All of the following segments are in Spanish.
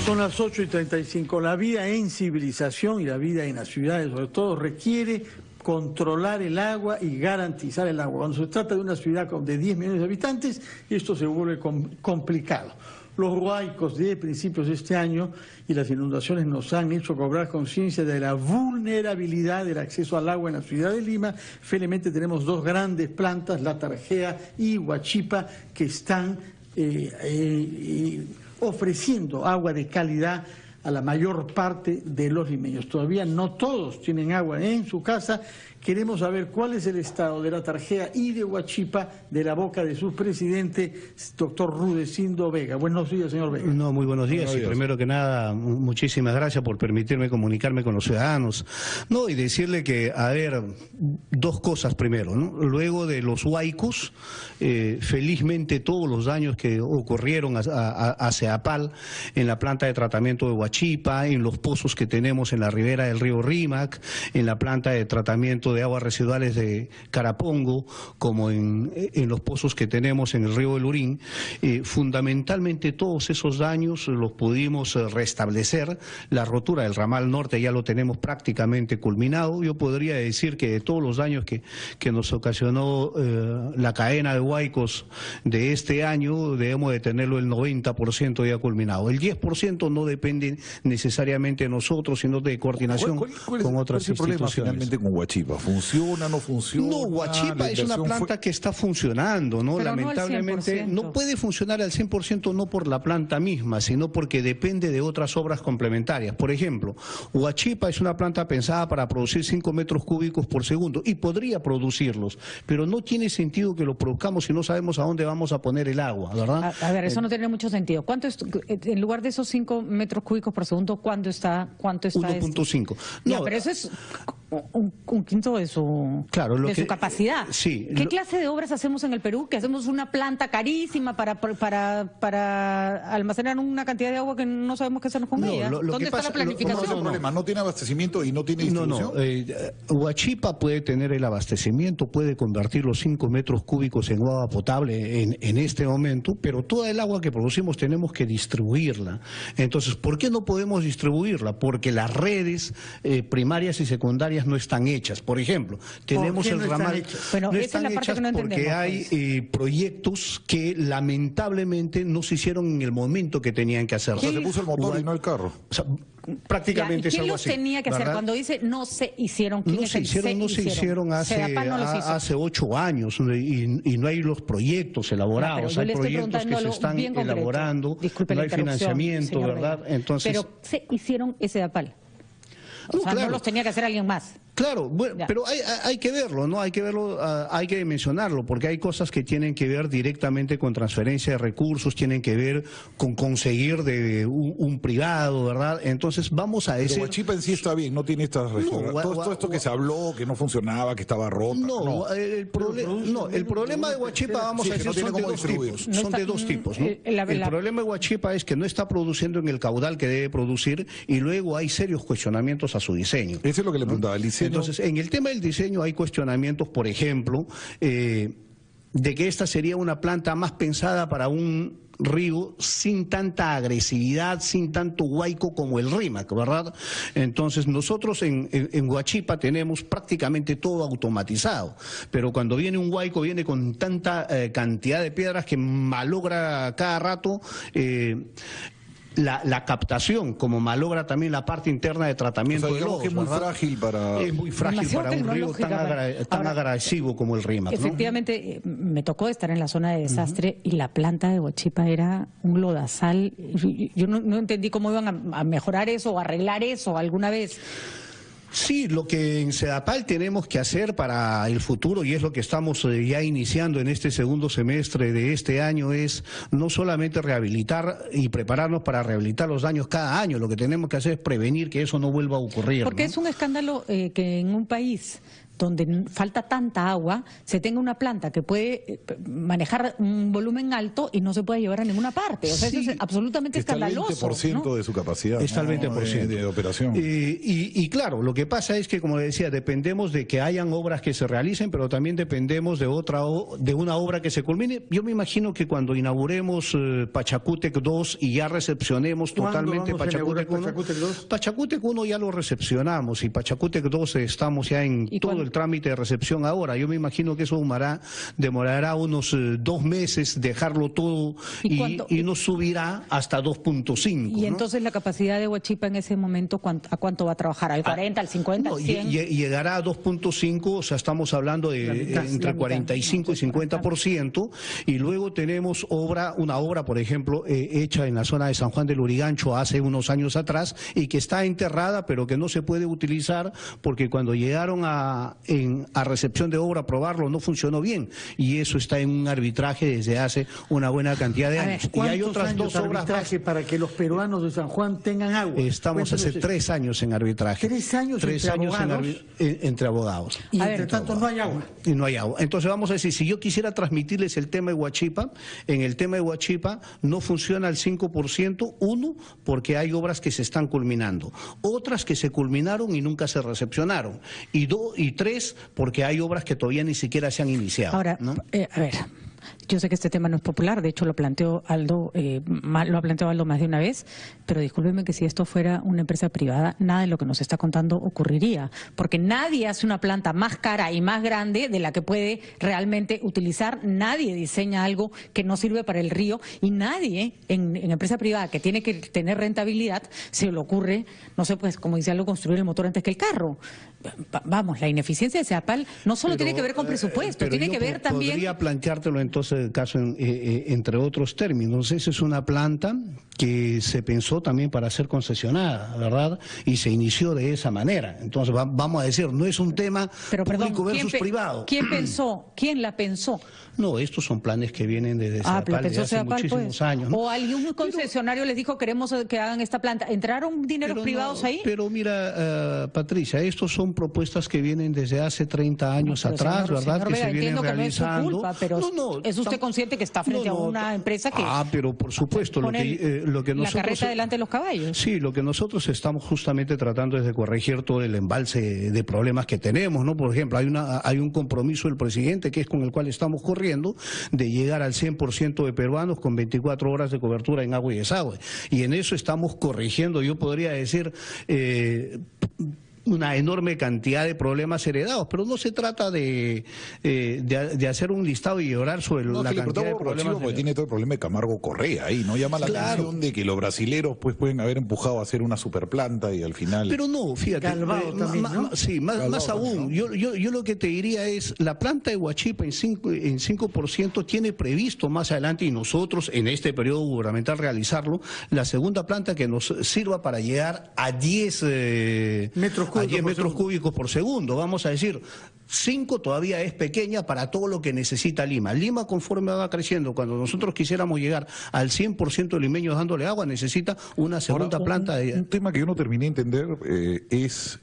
Son las 8:35. La vida en civilización y la vida en las ciudades, sobre todo, requiere controlar el agua y garantizar el agua. Cuando se trata de una ciudad de 10 millones de habitantes, esto se vuelve complicado. Los huaicos de principios de este año y las inundaciones nos han hecho cobrar conciencia de la vulnerabilidad del acceso al agua en la ciudad de Lima. Felizmente tenemos dos grandes plantas, La Tarjea y Huachipa, que están ofreciendo agua de calidad a la mayor parte de los limeños. Todavía no todos tienen agua en su casa. Queremos saber cuál es el estado de La Tarjea y de Huachipa de la boca de su presidente, doctor Rudecindo Vega. Buenos días, señor Vega. No, muy buenos días. Y primero que nada, muchísimas gracias por permitirme comunicarme con los ciudadanos. No, y decirle que, a ver, dos cosas primero, ¿no? Luego de los huaicos, felizmente todos los daños que ocurrieron a Ceapal, en la planta de tratamiento de Huachipa, en los pozos que tenemos en la ribera del río Rímac, en la planta de tratamiento de aguas residuales de Carapongo, como en los pozos que tenemos en el río del Urín, fundamentalmente todos esos daños los pudimos restablecer. La rotura del ramal norte ya lo tenemos prácticamente culminado. Yo podría decir que de todos los daños que nos ocasionó la cadena de huaicos de este año, debemos de tenerlo el 90% ya culminado. El 10% no depende necesariamente de nosotros, sino de coordinación con otras instituciones. ¿Cuál es el problema finalmente con Huachipa? ¿Funciona, no funciona? No, Huachipa es una planta que está funcionando, ¿no? Pero lamentablemente no puede funcionar al 100%, no por la planta misma, sino porque depende de otras obras complementarias. Por ejemplo, Huachipa es una planta pensada para producir 5 metros cúbicos por segundo y podría producirlos, pero no tiene sentido que lo produzcamos si no sabemos a dónde vamos a poner el agua, ¿verdad? A ver, eso no tiene mucho sentido. ¿Cuánto es, en lugar de esos 5 metros cúbicos por segundo, cuánto está 1.5. No, pero eso es un quinto de su, su capacidad. Sí. ¿Qué clase de obras hacemos en el Perú? Que hacemos una planta carísima para almacenar una cantidad de agua que no sabemos qué hacernos con ella. ¿Dónde está la planificación? No, problema, no tiene abastecimiento y no tiene distribución. Huachipa puede tener el abastecimiento, puede convertir los 5 metros cúbicos en agua potable en este momento, pero toda el agua que producimos tenemos que distribuirla. Entonces, ¿por qué no podemos distribuirla? Porque las redes primarias y secundarias no están hechas. Por ejemplo, tenemos el ramal. Bueno, no esa están es la parte hechas que no porque hay proyectos que lamentablemente no se hicieron en el momento que tenían que hacerlo. O sea, se puso el motor y no el carro. O sea, prácticamente es ¿Quién algo los así, tenía que hacer? ¿verdad? Cuando dice no se hicieron, ¿quién No es se el hicieron, no se hicieron hace 8 años y no hay los proyectos elaborados, hay proyectos que se están elaborando, no hay financiamiento, ¿verdad? Entonces, pero se hicieron ese APAL. O sea, no los tenía que hacer alguien más. Claro, bueno, pero hay que verlo, ¿no? Hay que verlo, hay que mencionarlo, porque hay cosas que tienen que ver directamente con transferencia de recursos, tienen que ver con conseguir de un privado, ¿verdad? Entonces vamos a decir... Pero Huachipa en sí está bien, no tiene estas todo esto que se habló, que no funcionaba, que estaba rota. El problema de Huachipa, vamos a decir, son de dos tipos. Son de dos tipos, ¿no? El problema de Huachipa es que no está produciendo en el caudal que debe producir y luego hay serios cuestionamientos a su diseño. Eso es lo que le preguntaba, el diseño. Entonces, en el tema del diseño hay cuestionamientos, por ejemplo, de que esta sería una planta más pensada para un río sin tanta agresividad, sin tanto huaico como el Rímac, ¿verdad? Entonces nosotros en Huachipa tenemos prácticamente todo automatizado, pero cuando viene un huaico viene con tanta cantidad de piedras que malogra cada rato la captación, como malogra también la parte interna de tratamiento de lodos. Que es muy frágil para... Es muy frágil para un río tan agresivo como el Rímac, ¿no? Efectivamente, me tocó estar en la zona de desastre y la planta de Huachipa era un lodazal. Yo no entendí cómo iban a mejorar eso o arreglar eso alguna vez. Sí, lo que en Sedapal tenemos que hacer para el futuro, y es lo que estamos ya iniciando en este segundo semestre de este año, es no solamente rehabilitar y prepararnos para rehabilitar los daños cada año, lo que tenemos que hacer es prevenir que eso no vuelva a ocurrir. Porque ¿no? es un escándalo que en un país donde falta tanta agua, se tenga una planta que puede manejar un volumen alto y no se puede llevar a ninguna parte. O sea, Sí, eso es absolutamente escandaloso. Está el 20% ¿no? de su capacidad. Está el 20% de operación. Y claro, lo que pasa es que, como le decía, dependemos de que hayan obras que se realicen, pero también dependemos de una obra que se culmine. Yo me imagino que cuando inauguremos Pachacútec 2 y ya recepcionemos totalmente Pachacútec 1, Pachacútec 1 ya lo recepcionamos y Pachacútec 2 estamos ya en todo el trámite de recepción ahora. Yo me imagino que eso demorará unos 2 meses dejarlo todo y nos subirá hasta 2.5. Y entonces la capacidad de Huachipa en ese momento, ¿a cuánto va a trabajar? ¿Al 40, al 50, al 100? Llegará a 2.5, o sea, estamos hablando de entre 45 y 50%, y luego tenemos una obra, por ejemplo, hecha en la zona de San Juan del Lurigancho hace unos años atrás y que está enterrada, pero que no se puede utilizar porque cuando llegaron a recepción de obra a probarlo no funcionó bien, y eso está en un arbitraje desde hace una buena cantidad de años. Y hay otras 2 obras más para que los peruanos de San Juan tengan agua. Estamos hace 3 años en arbitraje. 3 años, 3 años entre abogados. Y entre tanto no hay agua. Y no hay agua. Entonces vamos a decir, si yo quisiera transmitirles el tema de Huachipa, en el tema de Huachipa no funciona al 5%, 1, porque hay obras que se están culminando, otras que se culminaron y nunca se recepcionaron, y 3, porque hay obras que todavía ni siquiera se han iniciado. Ahora, ¿no? A ver, yo sé que este tema no es popular, de hecho lo planteó Aldo, lo ha planteado Aldo más de una vez, pero discúlpenme que si esto fuera una empresa privada, nada de lo que nos está contando ocurriría, porque nadie hace una planta más cara y más grande de la que puede realmente utilizar, nadie diseña algo que no sirve para el río, y nadie en empresa privada que tiene que tener rentabilidad se le ocurre, no sé, pues como dice Aldo, construir el motor antes que el carro. Vamos, la ineficiencia de CEDAPAL no solo tiene que ver con presupuesto, tiene que ver también... Podría planteártelo entonces el caso entre otros términos. Esa es una planta que se pensó también para ser concesionada, ¿verdad? Y se inició de esa manera. Entonces vamos a decir, no es un tema público versus privado. ¿Quién pensó? ¿Quién la pensó? No, estos son planes que vienen desde CEDAPAL desde hace muchísimos años, ¿no? O algún concesionario les dijo, queremos que hagan esta planta. ¿Entraron dineros privados ahí? Pero mira, Patricia, estos son propuestas que vienen desde hace 30 años atrás, ¿verdad? Señor Vega, se vienen realizando. No es su culpa, pero ¿es usted consciente que está frente a una empresa que... pero por supuesto, lo que nosotros... La carreta delante de los caballos. Sí, lo que nosotros estamos justamente tratando es de corregir todo el embalse de problemas que tenemos, ¿no? Por ejemplo, hay un compromiso del presidente, que es con el cual estamos corriendo, de llegar al 100% de peruanos con 24 horas de cobertura en agua y desagüe. Y en eso estamos corrigiendo, yo podría decir... una enorme cantidad de problemas heredados, pero no se trata de hacer un listado y llorar sobre la cantidad de problemas. Porque tiene todo el problema de Camargo Correa ahí, ¿no? Llama la atención de que los brasileros pues pueden haber empujado a hacer una superplanta y al final... Pero no, fíjate, más aún, yo lo que te diría es, la planta de Huachipa en 5% tiene previsto más adelante, y nosotros en este periodo gubernamental realizarlo, la segunda planta que nos sirva para llegar a 10 metros cúbicos por segundo. Vamos a decir, 5 todavía es pequeña para todo lo que necesita Lima. Lima, conforme va creciendo, cuando nosotros quisiéramos llegar al 100% de limeños dándole agua, necesita una segunda planta. Un tema que yo no terminé de entender es,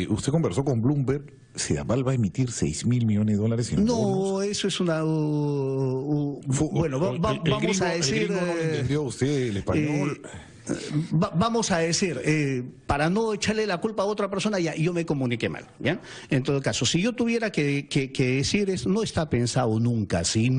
usted conversó con Bloomberg, CEDAPAL va a emitir $6.000 millones en bonos. Eso es una... bueno, vamos a decir... El gringo no lo entendió usted, el español... Vamos a decir, para no echarle la culpa a otra persona, yo me comuniqué mal, ¿ya? En todo caso, si yo tuviera que decir eso, no está pensado nunca, ¿sí?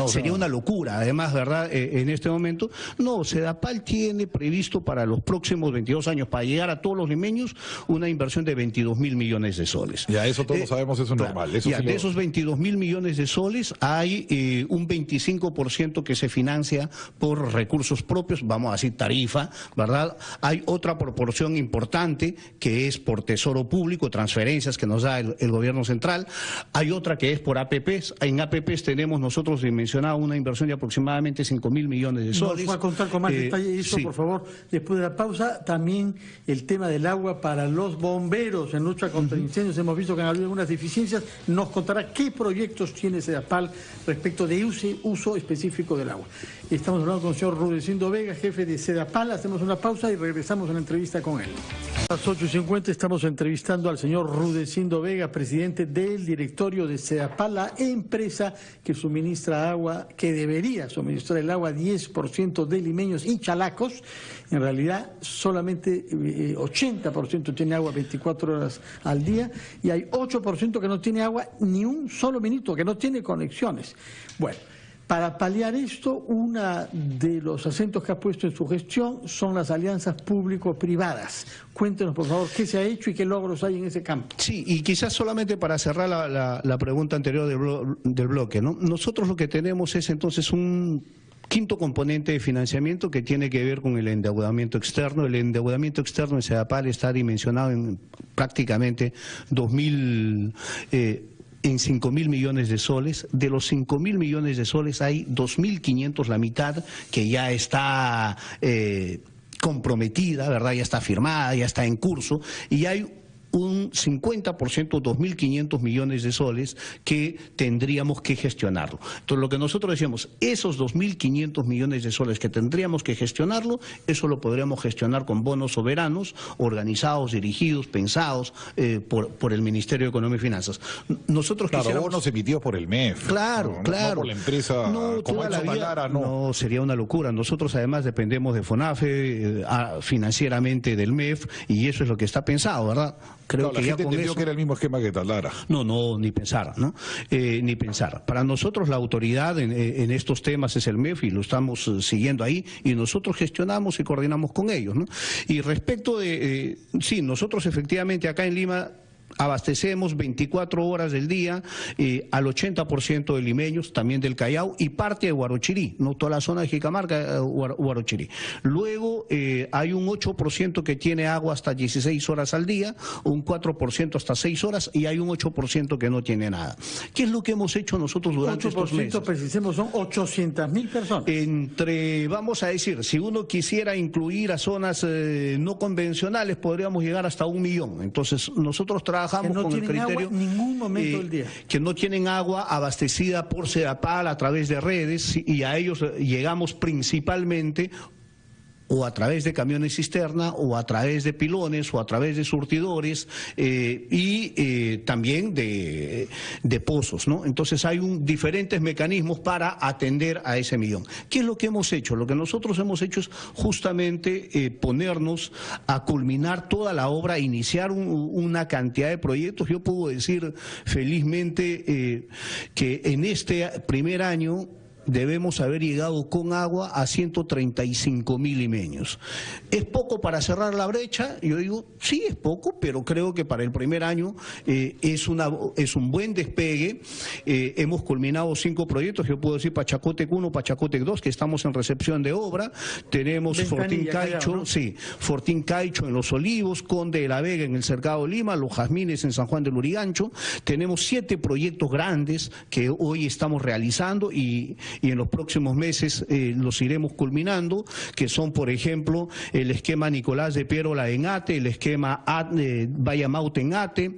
Sería una locura, además, ¿verdad? En este momento, no, CEDAPAL tiene previsto para los próximos 22 años, para llegar a todos los limeños, una inversión de 22.000 millones de soles. Ya, eso todos sabemos, eso es normal. Eso de esos 22.000 millones de soles, hay un 25% que se financia por recursos propios, vamos a decir tarifa, ¿verdad? Hay otra proporción importante que es por tesoro público, transferencias que nos da el gobierno central. Hay otra que es por APPs. En APPs tenemos nosotros dimensionado una inversión de aproximadamente 5.000 millones de soles. Nos va a contar con más detalle eso, sí. Por favor, después de la pausa. También el tema del agua para los bomberos en lucha contra incendios. Hemos visto que han habido algunas deficiencias. Nos contará qué proyectos tiene CEDAPAL respecto de uso específico del agua. Estamos hablando con el señor Rudecindo Vega, jefe de CEDAPAL. Hacemos una pausa y regresamos a la entrevista con él. A las 8:50 estamos entrevistando al señor Rudecindo Vega, presidente del directorio de Sedapal, la empresa que suministra agua, que debería suministrar el agua a 10% de limeños y chalacos. En realidad solamente 80% tiene agua 24 horas al día y hay 8% que no tiene agua ni un solo minuto, que no tiene conexiones. Bueno, para paliar esto, uno de los acentos que ha puesto en su gestión son las alianzas público-privadas. Cuéntenos, por favor, qué se ha hecho y qué logros hay en ese campo. Sí, y quizás solamente para cerrar la pregunta anterior del bloque, ¿no? Nosotros lo que tenemos es entonces un quinto componente de financiamiento que tiene que ver con el endeudamiento externo. El endeudamiento externo en Sedapal está dimensionado en prácticamente en 5.000 millones de soles. De los 5.000 millones de soles hay 2.500, la mitad, que ya está comprometida, ¿verdad? Ya está firmada, ya está en curso, y hay un 50%, 2.500 millones de soles que tendríamos que gestionarlo. Entonces, lo que nosotros decíamos, esos 2.500 millones de soles que tendríamos que gestionarlo, eso lo podríamos gestionar con bonos soberanos, organizados, dirigidos, pensados por el Ministerio de Economía y Finanzas. Nosotros quisiéramos... bonos emitidos por el MEF. Claro, no, claro. No por la empresa, no, como toda la vida, no, sería una locura. Nosotros además dependemos de FONAFE, financieramente del MEF, y eso es lo que está pensado, ¿verdad? Creo que la ya gente con entendió eso... que era el mismo esquema que Talara. No, ni pensar, ¿no? Ni pensar. Para nosotros la autoridad en estos temas es el MEF y lo estamos siguiendo ahí, y nosotros gestionamos y coordinamos con ellos, ¿no? Y respecto de... sí, nosotros efectivamente acá en Lima abastecemos 24 horas del día al 80% de limeños, también del Callao y parte de Huarochirí, no toda la zona de Jicamarca, Huarochirí. Luego hay un 8% que tiene agua hasta 16 horas al día, un 4% hasta 6 horas y hay un 8% que no tiene nada. ¿Qué es lo que hemos hecho nosotros durante estos meses? 8%, precisemos, son 800.000 personas. Vamos a decir, si uno quisiera incluir a zonas no convencionales, podríamos llegar hasta 1 millón. Entonces, nosotros trabajamos que no con el criterio agua en ningún momento del día, que no tienen agua abastecida por Sedapal a través de redes, y a ellos llegamos principalmente o a través de camiones cisterna, o a través de pilones, o a través de surtidores, y también de pozos, ¿no? Entonces hay diferentes mecanismos para atender a ese millón. ¿Qué es lo que hemos hecho? Lo que nosotros hemos hecho es justamente ponernos a culminar toda la obra, iniciar una cantidad de proyectos. Yo puedo decir felizmente que en este primer año debemos haber llegado con agua a 135.000 limeños. ¿Es poco para cerrar la brecha? Yo digo, sí, es poco, pero creo que para el primer año es un buen despegue. Hemos culminado 5 proyectos, yo puedo decir Pachacótec 1, Pachacótec 2, que estamos en recepción de obra. Tenemos Fortín Caicho, ¿no? Sí, Fortín Caicho en Los Olivos, Conde de la Vega en el Cercado de Lima, Los Jazmines en San Juan del Lurigancho. Tenemos 7 proyectos grandes que hoy estamos realizando y en los próximos meses los iremos culminando, que son, por ejemplo, el esquema Nicolás de Piérola en Ate, el esquema Vallamaute en Ate.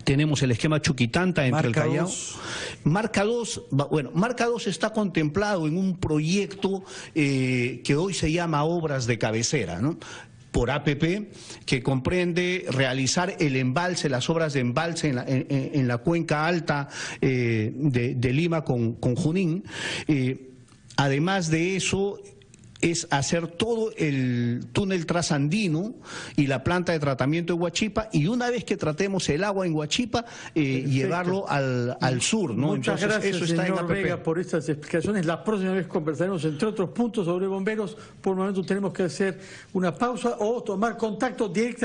Tenemos el esquema Chuquitanta entre Marca el Callao. 2. Marca 2, bueno, Marca 2 está contemplado en un proyecto que hoy se llama Obras de Cabecera, ¿no? Por APP, que comprende realizar el embalse, las obras de embalse en la cuenca alta de Lima con Junín. Además de eso, es hacer todo el túnel trasandino y la planta de tratamiento de Huachipa, y una vez que tratemos el agua en Huachipa, llevarlo al sur, ¿no? Muchas Entonces, gracias, eso está señor en APP. Vega, por estas explicaciones. La próxima vez conversaremos, entre otros puntos, sobre bomberos. Por el momento tenemos que hacer una pausa o tomar contacto directo.